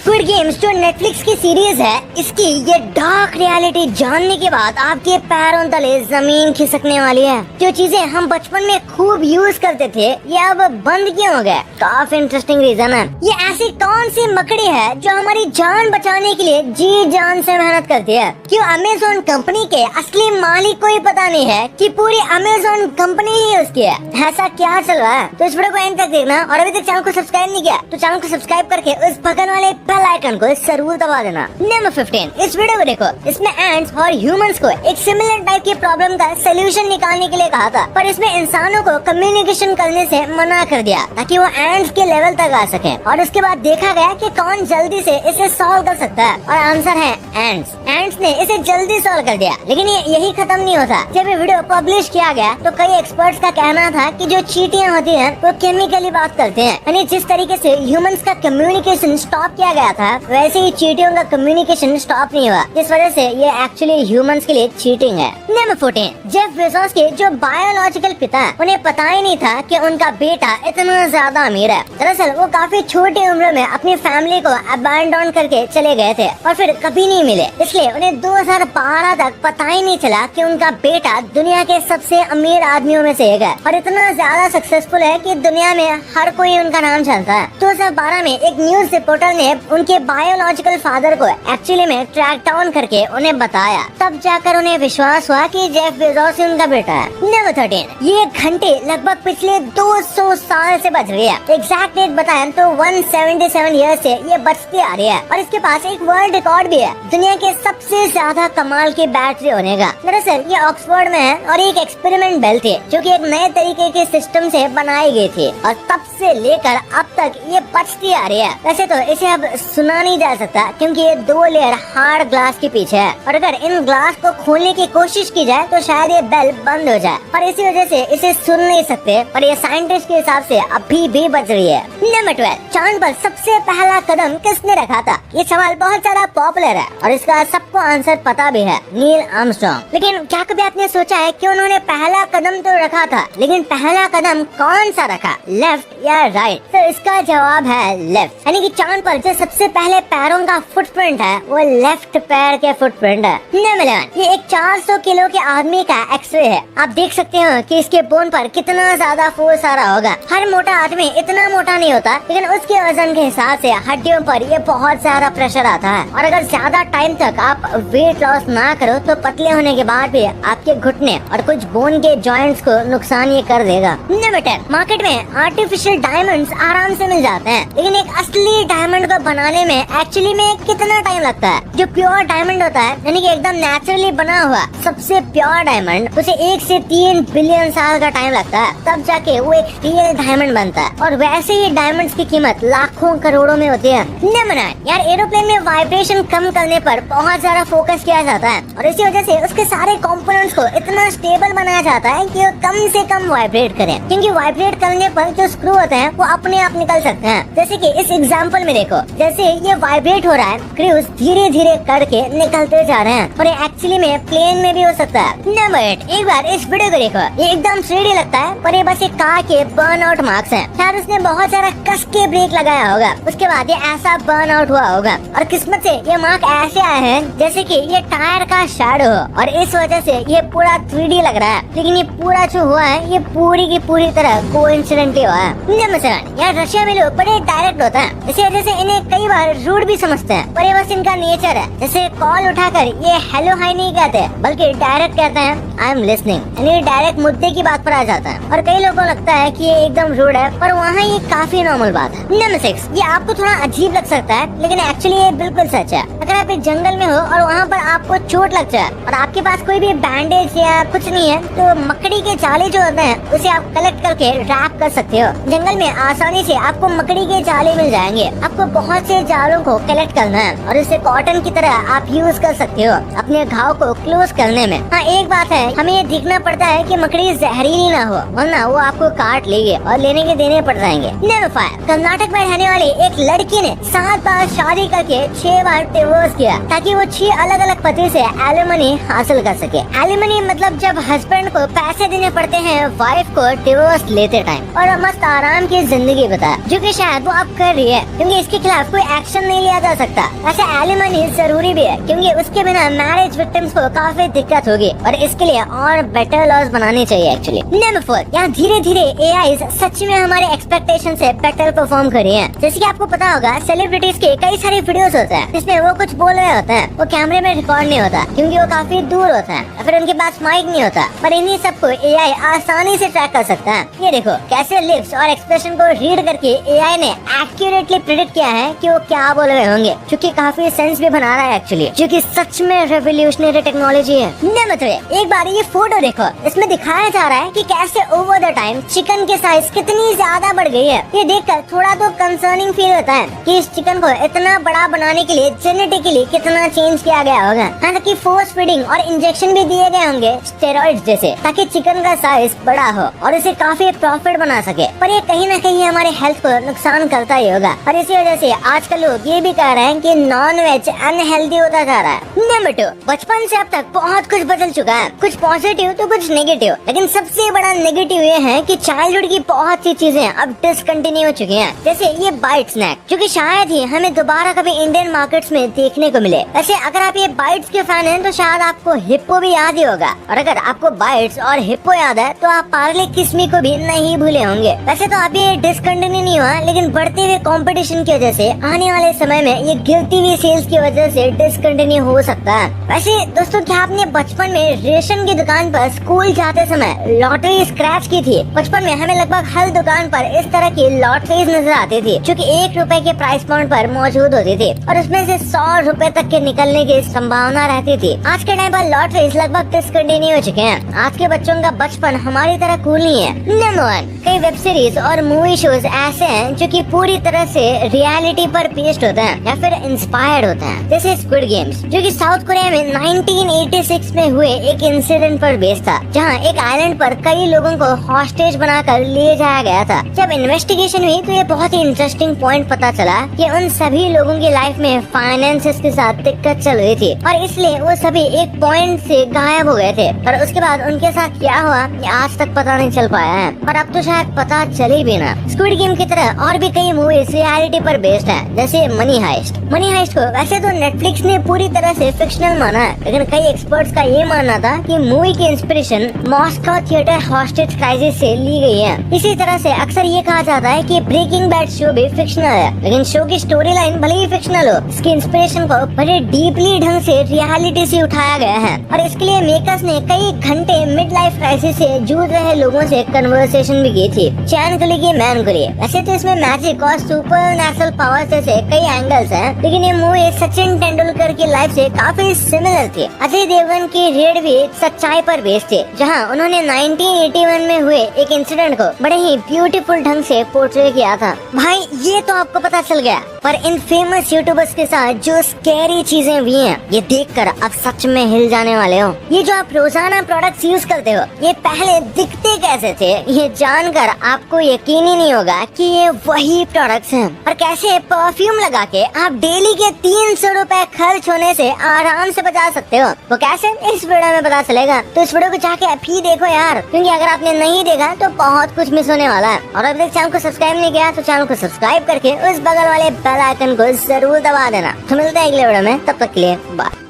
Squid games जो Netflix की series है, इसकी ये डार्क रियलिटी जानने के बाद आपके पैरों तले जमीन खिसकने वाली है। जो चीजें हम बचपन में खूब यूज करते थे ये अब बंद क्यों हो गए? काफी इंटरेस्टिंग रीजन है। ये ऐसी कौन सी मकड़ी है जो हमारी जान बचाने के लिए जी जान से मेहनत करती है? क्यों अमेज़न कंपनी के असली मालिक को ही पता नहीं है कि पूरी अमेज़न कंपनी ही उसकी है? ऐसा क्या चल रहा है? तो इस वीडियो को एंड तक देखना और अभी तक चैनल को सब्सक्राइब नहीं किया तो चैनल को सब्सक्राइब करके उस बगल वाले बेल आइकन को जरूर दबा देना। नंबर 15, इस वीडियो को देखो। इसमें एंड्स और ह्यूमंस को एक सिमिलर टाइप की प्रॉब्लम का सोल्यूशन निकालने के लिए कहा था, पर इसमें इंसानों को कम्युनिकेशन करने से मना कर दिया ताकि वो एंड्स के लेवल तक आ सके। और उसके बाद देखा गया कि कौन जल्दी से इसे सॉल्व कर सकता है, और आंसर है एंड्स। एंड्स ने इसे जल्दी सॉल्व कर दिया, लेकिन यही खत्म नहीं होता। जब ये वीडियो पब्लिश किया गया तो कई एक्सपर्ट्स का कहना था कि जो चींटियां होती हैं वो केमिकली बात करते हैं, यानी जिस तरीके से ह्यूमंस का कम्युनिकेशन स्टॉप किया गया था वैसे ही चींटियों का कम्युनिकेशन स्टॉप नहीं हुआ, जिस वजह से ये एक्चुअली ह्यूमंस के लिए चीटिंग है। नंबर 14, जेफ बेजोस के जो बायोलॉजिकल पिता हैं, उन्हें पता ही नहीं था कि उनका बेटा इतना ज्यादा अमीर है। दरअसल वो काफी छोटी उम्र में अपनी फैमिली को अबैंडन करके चले गए थे और फिर कभी नहीं मिले, इसलिए उन्हें 2012 तक पता ही नहीं चला कि उनका बेटा दुनिया के सबसे अमीर आदमियों में से एक है और इतना ज्यादा सक्सेसफुल है कि दुनिया में हर कोई उनका नाम जानता है। 2012 में एक न्यूज रिपोर्टर ने उनके बायोलॉजिकल फादर को एक्चुअली में ट्रैक डाउन करके उन्हें बताया, तब जाकर उन्हें विश्वास हुआ कि जेफ बेजोस ही उनका बेटा है। नंबर 13, ये घंटे लगभग पिछले 200 साल से बज रही है। एग्जैक्ट डेट बताएं तो 177 ईयर से ये बचती आ रही है और इसके पास एक वर्ल्ड रिकॉर्ड भी है, दुनिया के सबसे ज्यादा कमाल की बैटरी होने का। दरअसल ये ऑक्सफोर्ड में है और एक एक्सपेरिमेंट बेल थी जो कि एक नए तरीके के सिस्टम से बनाई गई थी और तब से लेकर अब तक ये बचती आ रही है। वैसे तो इसे अब सुना नहीं जा सकता क्योंकि ये 2 लेयर हार्ड ग्लास के पीछे है और अगर इन ग्लास को खोलने की कोशिश की जाए तो शायद ये बेल बंद हो जाए, पर इसी वजह से इसे सुन नहीं सकते, पर ये साइंटिस्ट के हिसाब से अभी भी बच रही है। नंबर 12, चांद पर सबसे पहला कदम किसने रखा था? ये सवाल बहुत ज्यादा पॉपुलर है और इसका सबको आंसर पता भी है, नील आर्मस्ट्रांग। लेकिन क्या कभी आपने सोचा है कि उन्होंने पहला कदम तो रखा था, लेकिन पहला कदम कौन सा रखा, लेफ्ट या राइट? तो इसका जवाब है लेफ्ट, यानी कि चांद पर जो सबसे पहले पैरों का फुटप्रिंट है वो लेफ्ट पैर के फुटप्रिंट है। नंबर 11, ये एक 400 किलो के आदमी का एक्सरे है। आप देख सकते हो कि इसके बोन पर कितना ज्यादा फोर्स आ रहा होगा। हर मोटा आदमी इतना मोटा नहीं होता, लेकिन उसके वजन के हिसाब से हड्डियों पर ये बहुत ज्यादा प्रेशर आता है और अगर ज्यादा टाइम तक आप वेट लॉस ना करो तो पतले होने के बाद भी आपके घुटने और कुछ बोन के जॉइंट्स को नुकसान ये कर देगा। नंबर 10, मार्केट में आर्टिफिशियल डायमंड्स आराम से मिल जाते हैं, लेकिन एक असली डायमंड को बनाने में एक्चुअली में कितना टाइम लगता है? जो प्योर डायमंड होता है, यानी कि एकदम नेचुरली बना हुआ सबसे प्योर डायमंड, उसे 1 से 3 बिलियन साल का टाइम लगता है, तब जाके वो एक रियल डायमंड बनता है और वैसे ही डायमंड्स की कीमत लाखों करोड़ों में होती है। नंबर 9, यार एरोप्लेन में वाइब्रेशन कम करने पर बहुत ज्यादा फोकस किया जाता है और इसी वजह से उसके सारे कंपोनेंट्स को इतना स्टेबल बनाया जाता है कि वो कम से कम वाइब्रेट करें, क्योंकि वाइब्रेट करने पर जो स्क्रू होते हैं वो अपने आप निकल सकते हैं। जैसे कि इस एग्जांपल में देखो, जैसे ये वाइब्रेट हो रहा है, स्क्रूज धीरे धीरे करके निकलते जा रहे हैं और ये एक्चुअली में प्लेन में भी हो सकता है। नंबर 8, एक बार इस वीडियो को देखो, ये एकदम 3D लगता है पर ये बस एक कार के बर्न आउट मार्क्स हैं। शायद उसने बहुत सारा कस के ब्रेक लगाया होगा, उसके बाद ये ऐसा बर्न आउट हुआ होगा और किस्मत से ये मार्क ऐसे आए हैं जैसे कि ये टायर का शैडो हो और इस वजह से ये पूरा 3D लग रहा है, लेकिन ये पूरा जो हुआ है ये पूरी की पूरी तरह कोइंसिडेंटली हुआ है। नंबर 7, यार रशिया में लोग बड़े डायरेक्ट होता है, इसी वजह से इन्हें कई बार रूड भी समझते हैं, पर ये बस इनका नेचर है। जैसे कॉल उठाकर ये हेलो हाय नहीं कहते बल्कि डायरेक्ट कहते हैं आई एम लिसनिंग, यानी डायरेक्ट मुद्दे की बात पर आ जाता है और कई लोगों को लगता है कि ये एकदम रूड है, पर वहाँ ये काफी नॉर्मल बात है। नंबर 6, ये आपको थोड़ा अजीब लग सकता है लेकिन एक्चुअली ये बिल्कुल सच है। अगर आप एक जंगल में हो और वहाँ पर आपको चोट लग जाए और आपके पास कोई भी बैंडेज या कुछ नहीं है तो मकड़ी के जाले जो होते हैं उसे आप कलेक्ट करके रैप कर सकते हो। जंगल में आसानी से आपको मकड़ी के जाले मिल जाएंगे, आपको बहुत से जालों को कलेक्ट करना है और इसे कॉटन की तरह आप यूज कर सकते हो अपने घाव को क्लोज करने में। हाँ, एक बात है, हमें ये देखना पड़ता है कि मकड़ी जहरीली ना हो वरना वो आपको काट लेगी और लेने के देने पड़ जाएंगे। नंबर 5, कर्नाटक में रहने वाली एक लड़की ने 7 बार शादी करके 6 बार डिवोर्स किया ताकि वो 6 अलग अलग पति से एलिमनी हासिल कर सके। एलिमनी मतलब जब हस्बैंड को पैसे देने पड़ते हैं वाइफ को डिवोर्स लेते टाइम और मस्त आराम की जिंदगी बताया, जो कि शायद वो अब कर रही है क्योंकि इसके खिलाफ कोई एक्शन नहीं लिया जा सकता। ऐसे एलिमनी जरूरी भी है क्योंकि उसके बिना मैरिज विक्टिम्स को काफी दिक्कत होगी और इसके लिए और बेटर लॉज बनाने चाहिए एक्चुअली। नंबर 4, यहाँ धीरे धीरे एआई सच में हमारे एक्सपेक्टेशन से बेटर परफॉर्म कर रही है। जैसे कि आपको पता होगा सेलिब्रिटीज के कई सारे वीडियोस होते हैं जिसमें वो कुछ बोल रहे होते हैं, वो कैमरे में रिकॉर्ड नहीं होता क्योंकि वो काफी दूर होता है या फिर उनके पास माइक नहीं होता, पर इन्हीं सबको एआई आसानी से ट्रैक कर सकता है। ये देखो कैसे लिप्स और एक्सप्रेशन को रीड करके एआई ने एक्यूरेटली प्रेडिक्ट किया है कि वो क्या बोल रहे होंगे, जो कि काफी सेंस भी बना रहा है एक्चुअली, जो कि सच में रेवोल्यूशनरी टेक्नोलॉजी है। नंबर 3, एक बार ये फोटो देखो, इसमें दिखाया जा रहा है कि कैसे ओवर द टाइम चिकन की साइज कितनी ज्यादा बढ़ गई है। ये देखकर थोड़ा तो कंसर्निंग फील होता है कि इस चिकन को इतना बड़ा बनाने के लिए जेनेटिकली कितना चेंज किया गया होगा। हाँ, कि फोर्स फीडिंग और इंजेक्शन भी दिए गए होंगे स्टेरॉइड्स जैसे, ताकि चिकन का साइज बड़ा हो और इसे काफी प्रॉफिट बना सके। पर ये कहीं न कहीं हमारे हेल्थ को नुकसान करता ही होगा और इसी वजह से आजकल लोग ये भी कह रहे हैं कि नॉन वेज अनहेल्दी होता जा रहा है। नंबर 2, बचपन से अब तक बहुत कुछ बदल चुका है, कुछ पॉजिटिव तो कुछ नेगेटिव, लेकिन सबसे बड़ा नेगेटिव ये है कि चाइल्डहुड की बहुत सी चीजें अब डिसकंटिन्यू हो चुकी हैं। जैसे ये बाइट स्नैक, जो कि शायद ही हमें दोबारा कभी इंडियन मार्केट्स में देखने को मिले। वैसे अगर आप ये बाइट्स के फैन हैं तो शायद आपको हिप्पो भी याद ही होगा, और अगर आपको बाइट्स और हिप्पो याद है तो आप पार्ले किस्मी को भी नहीं भूले होंगे। वैसे तो अभी ये डिसकंटिन्यू नहीं हुआ, लेकिन बढ़ते हुए कंपटीशन की वजह से आने वाले समय में ये गिरती हुई सेल्स की वजह से डिसकंटिन्यू हो सकता है। वैसे दोस्तों, क्या आपने बचपन में रेशन की दुकान पर स्कूल जाते समय लॉटरी स्क्रैच की थी? बचपन में हमें लगभग हर दुकान पर इस तरह की लॉटरीज नजर आती थी जो कि 1 रुपए के प्राइस पॉइंट पर मौजूद होती थी और उसमें से 100 रुपए तक के निकलने की संभावना रहती थी। आज के टाइम पर लॉटरीज लगभग डिसकंटिन्यू हो चुके हैं। आज के बच्चों का बचपन हमारी तरह कूल नहीं है। नंबर 1, कई वेब सीरीज और मूवी शोज ऐसे हैं जो कि पूरी तरह से रियलिटी पर बेस्ड होते हैं या फिर इंस्पायर्ड होते हैं। जैसे स्क्विड गेम्स, जो कि साउथ कोरिया में 1986 में हुए एक इंसिडेंट पर बेस्ड था, जहां एक आइलैंड पर कई लोगों को हॉस्टेज बनाकर ले जाया गया था। जब इन्वेस्टिगेशन हुई तो ये बहुत ही इंटरेस्टिंग पॉइंट पता चला कि उन सभी लोगों की लाइफ में फाइनेंसेस के साथ दिक्कत चल रही थी और इसलिए वो सभी एक पॉइंट से गायब हो गए थे। और उसके बाद उनके साथ क्या हुआ ये आज तक पता नहीं चल पाया है, पर अब तो शायद पता चले भी ना। स्क्विड गेम की तरह और भी कई मूवीज रियलिटी पर बेस्ड है, जैसे मनी हाइस्ट। मनी हाइस्ट को वैसे तो नेटफ्लिक्स ने पूरी तरह से फिक्शनल माना है, लेकिन कई एक्सपर्ट्स का ये मानना था कि मूवी की inspiration Moscow theatre hostage crisis से ली गई है। इसी तरह से अक्सर ये कहा जाता है कि ब्रेकिंग बैड शो भी फिक्शनल है, लेकिन शो की स्टोरी लाइन भले ही फिक्शनल हो, इसकी इंस्पिरेशन को बड़े डीपली ढंग से रियलिटी से उठाया गया है और इसके लिए मेकर्स ने कई घंटे मिड लाइफ क्राइसिस से जूझ रहे लोगों से कन्वर्सेशन भी की थी, चैन को लेके मैन को लिए। वैसे तो इसमें मैजिक और सुपर नेचुरल पावर जैसे कई एंगल्स हैं, लेकिन ये मूवी सचिन तेंदुलकर की लाइफ से काफी सिमिलर थी। अजय देवगन की रेड भी सच्चाई पर बेस्ड थी, जहां उन्होंने 1981 में हुए एक इंसिडेंट को बड़े ही ब्यूटीफुल ढंग से पोर्ट्रे किया था। भाई ये तो आपको पता चल गया, पर इन फेमस यूट्यूबर्स के साथ जो स्कैरी चीजें भी हैं, ये देखकर अब सच में हिल जाने वाले हो। ये जो आप रोजाना प्रोडक्ट्स यूज करते हो, ये पहले दिखते कैसे थे ये जानकर आपको यकीन ही नहीं होगा कि ये वही प्रोडक्ट्स हैं। और कैसे परफ्यूम लगा के आप डेली के 300 रुपए खर्च होने से आराम से बचा सकते हो। वो कैसे, इस वीडियो में पता चलेगा, तो इस वीडियो को जाके अभी देखो यार, क्योंकि अगर आपने नहीं देखा तो बहुत कुछ मिस होने वाला है। और अभी तक चैनल को सब्सक्राइब नहीं किया तो चैनल को सब्सक्राइब करके उस बगल वाले बेल आइकन को जरूर दबा देना। तो मिलते हैं अगले वीडियो में, तब तक के लिए बाय।